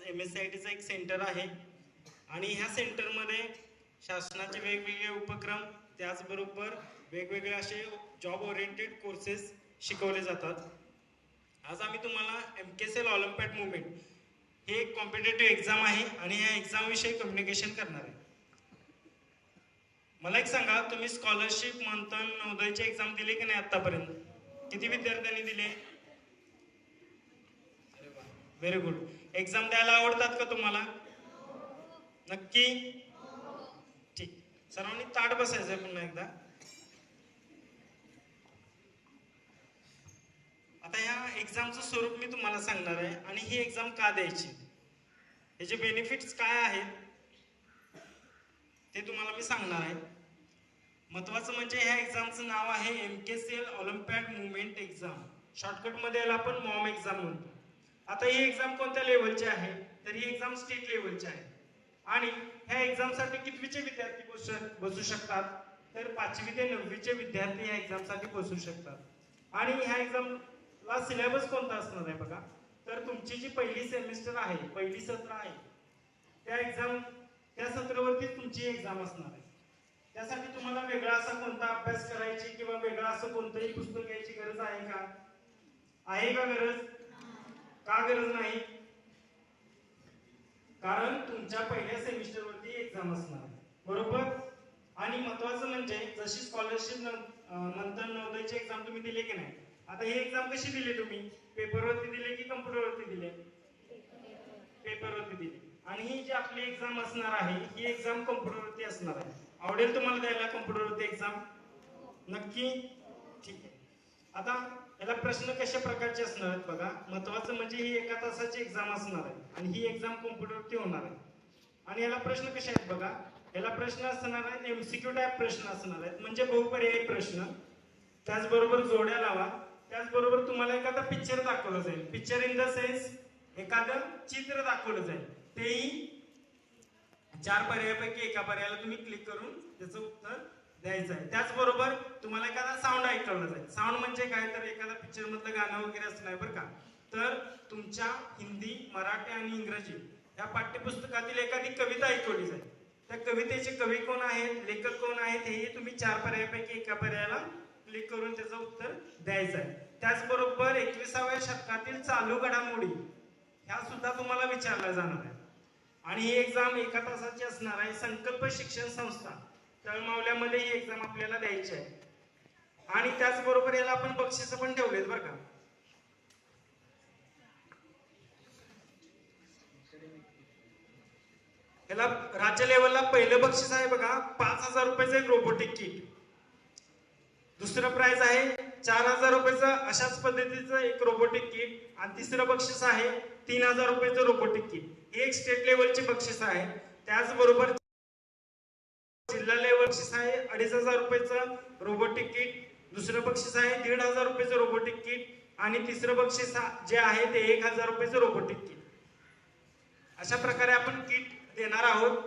MSCITचं एक सेंटर आहे आणि ह्या सेंटरमध्ये शासनाचे वेगवेगळे उपक्रम त्याचबरोबर वेगवेगळे असे जॉब ओरिएंटेड कोर्सेस शिकवले जातात. आज आम्ही तुम्हाला MKCL ऑलिम्पियाड मुवमेंट हे एक कॉम्पिटेटिव्ह एक्झाम आहे आणि ह्या एक्झाम विषयी कम्युनिकेशन करणार आहे. मला एक सांगा, तुम्ही स्कॉलरशिप मंथन नवोदयची एक्झाम दिली की नाही आतापर्यंत? किती विद्यार्थ्यांनी दिले? Very good. एक्झाम द्यायला आवडतात का तुम्हाला? नक्की? ठीक. सर्वांनी ताट बसायचंय पुन्हा एकदा. आता ह्या एक्झामचं स्वरूप मी तुम्हाला सांगणार आहे आणि ही एक्झाम का द्यायची, ह्याचे बेनिफिट्स काय आहेत ते तुम्हाला मी सांगणार आहे. महत्वाचं म्हणजे ह्या एक्झामचं नाव आहे MKCL ऑलिम्पियाड मुवमेंट एक्झाम. शॉर्टकटमध्ये याला आपण मॉम एक्झाम म्हणतो. आता ही एक्झाम कोणत्या लेवलची आहे? तर ही एक्झाम स्टेट लेवलची आहे. आणि ह्या एक्झामसाठी कितवीचे विद्यार्थी बसू शकतात? तर 5वी ते 9वीचे विद्यार्थी ह्या एक्झामसाठी बसू शकतात. आणि ह्या एक्झामला सिलेबस कोणता असणार आहे बघा, तर तुमची जी पहिली सेमिस्टर आहे, पहिली सत्र आहे, त्या सत्रावरती तुमची एक्झाम असणार आहे. त्यासाठी तुम्हाला वेगळा असा कोणता अभ्यास करायची किंवा वेगळा असं कोणतंही पुस्तक घ्यायची गरज आहे का? आहे का गरज? का गरज नाही? कारण तुमच्या पहिल्या सेमिस्टरवरती एक्झाम असणार आहे, बरोबर. आणि महत्वाचं म्हणजे जशी स्कॉलरशिप नंतर नवोदयची एक्झाम तुम्ही दिली की नाही, आता ही एक्झाम कशी दिली तुम्ही? पेपरवरती दिली की कम्प्युटरवरती दिली? पेपरवरती दिली. आणि ही जी आपली एक्झाम असणार आहे ही एक्झाम कम्प्युटरवरती असणार आहे. आवडेल तुम्हाला द्यायला कम्प्युटरवरती एक्झाम? नक्की? ठीक आहे. आता याला प्रश्न कशा प्रकारचे असणार आहेत बघा. महत्वाचं म्हणजे ही 1 तासाची एक्झाम असणार आहे आणि ही एक्झाम कम्प्युटरवरती होणार आहे. आणि याला प्रश्न कसे आहेत बघा, याला प्रश्न असणार आहेत MCQ टाईप प्रश्न असणार आहेत, म्हणजे बहुपर्यायी प्रश्न. त्याचबरोबर जोड्या लावा. त्याचबरोबर तुम्हाला एखादा पिक्चर दाखवलं जाईल, पिक्चर इन द सेन्स एखादं चित्र दाखवलं जाईल, तेही 4 पर्यायापैकी एका पर्यायाला तुम्ही क्लिक करून त्याचं उत्तर द्यायचं आहे. त्याचबरोबर तुम्हाला एखादा साऊंड ऐकवलं जाईल. साऊंड म्हणजे काय, तर एखादा पिक्चर मधलं गाणं वगैरे असं नाही बरं का. तर तुमच्या हिंदी, मराठी आणि इंग्रजी या पाठ्यपुस्तकातील एखादी कविता ऐकवली जाईल. त्या कवितेचे कवी कोण आहेत, लेखक कोण आहेत, हेही तुम्ही 4 पर्यायापैकी एका पर्यायाला क्लिक करून त्याचं उत्तर द्यायचं आहे. त्याचबरोबर 21व्या शतकातील चालू घडामोडी ह्या सुद्धा तुम्हाला विचारल्या जाणार आहे. आणि ही एक्झाम 1 तासाची असणार आहे. संकल्प शिक्षण संस्था तळमावल्यामध्ये ही एक्झाम आपल्याला द्यायची आहे. आणि त्याचबरोबर याला आपण बक्षीस पण ठेवलेत बरं का. याला राज्य लेवलला पहिलं बक्षीस आहे बघा 5,000 रुपयाचं एक रोबोटिक किट. दुसरं प्राइज आहे 4,000 रुपयाचं अशाच पद्धतीचं एक रोबोटिक किट. आणि तिसरं बक्षीस आहे 3,000 रुपयाचं रोबोटिक किट. हे एक स्टेट लेवलचे बक्षीस आहे. त्याचबरोबर जिल्हा लेवल बक्षीस आहे 2,500 रुपयाचं रोबोटिक किट. दुसरं बक्षीस आहे 1,500 रुपयाचं रोबोटिक किट. आणि तिसरं बक्षीस जे आहे ते 1,000 रुपयाचं रोबोटिक किट. अशा प्रकारे आपण किट देणार आहोत.